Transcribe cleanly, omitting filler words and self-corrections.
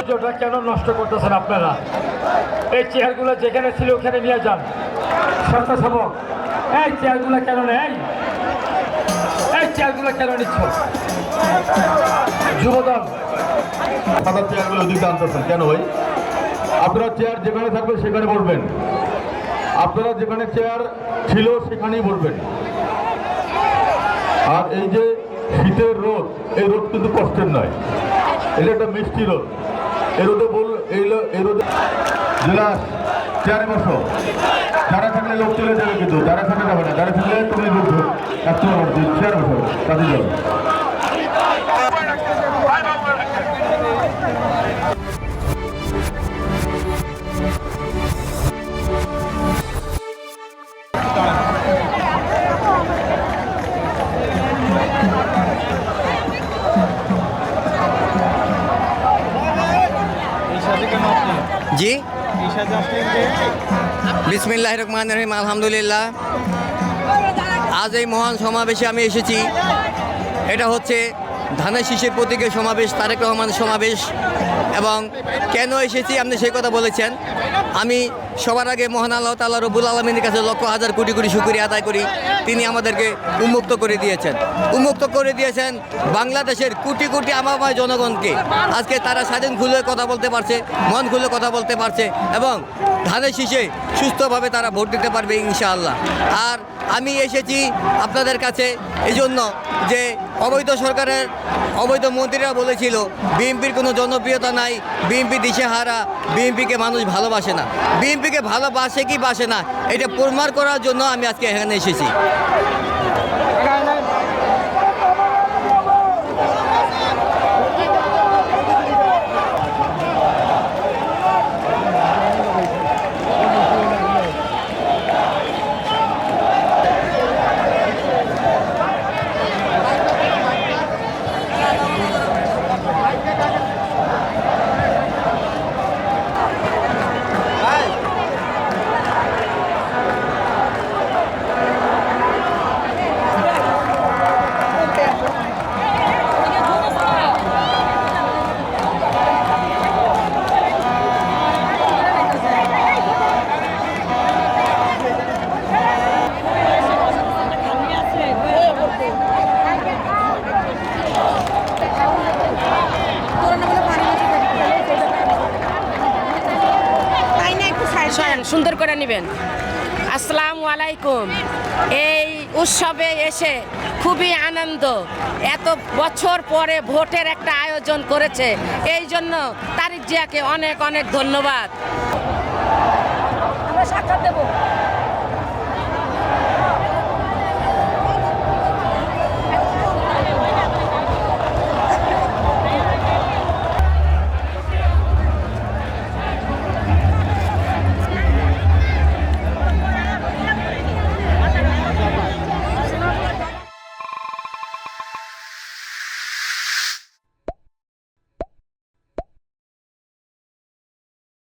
সৌন্দর্যটা কেন নষ্ট করতেছেন আপনারা? এই চেয়ারগুলো যেখানে ছিল ওখানে নিয়ে যান। স্বেচ্ছাসেবক, এই চেয়ারগুলো কেন নেই? এই চেয়ারগুলো কেন নিচ্ছ? যুবদল, সাদা চেয়ারগুলো দিকে আনতেছেন কেন ভাই? আপনারা চেয়ার যেখানে থাকবে সেখানে বসবেন। আপনারা যেখানে চেয়ার ছিল সেখানেই বসবেন। আর এই যে শীতের রোদ, এই রোদ কিন্তু কষ্টের নয়, এটা একটা মিষ্টি রোদ। এই রোদে এই রোদে জেলা চেয়ারে বসো। যারা থাকলে লোক চলে যাবে, কিন্তু যারা থাকলে যাবে না। যারা থাকলে তুমি লোক রাখতে পারো, চেয়ার বসো, কাজে যাবে। জি, বিসমিল্লাহির রহমানির রহিম। আলহামদুলিল্লাহ, আজ এই মহান সমাবেশে আমি এসেছি। এটা হচ্ছে ধানের শীষের প্রতীকের সমাবেশ, তারেক রহমানের সমাবেশ। এবং কেন এসেছি আপনি সেই কথা বলেছেন। আমি সবার আগে মহান আল্লাহ তাআলা রব্বুল আলামিনের কাছে লক্ষ হাজার কোটি কোটি শুকরিয়া আদায় করি। তিনি আমাদেরকে উন্মুক্ত করে দিয়েছেন বাংলাদেশের কোটি কোটি আমাময় জনগণকে। আজকে তারা স্বাধীন খুলে কথা বলতে পারছে, মন খুলে কথা বলতে পারছে, এবং ধানের শীষে সুস্থভাবে তারা ভোট দিতে পারবে ইনশাআল্লাহ। আর আমি এসেছি আপনাদের কাছে এই জন্য যে অবৈধ সরকারের অবৈধ মন্ত্রীরা বলেছিল বিএনপির কোনো জনপ্রিয়তা নাই, বিএনপি দিশেহারা, বিএনপিকে মানুষ ভালোবাসে না। বিএনপিকে ভালোবাসে কি বাসে না এটা প্রমাণ করার জন্য আমি আজকে এখানে এসেছি। সুন্দর করে নেবেন। আসসালামু আলাইকুম। এই উৎসবে এসে খুবই আনন্দ। এত বছর পরে ভোটের একটা আয়োজন করেছে, এই জন্য তারিক জিয়াকে অনেক অনেক ধন্যবাদ। আমরা সাক্ষাৎ দেব।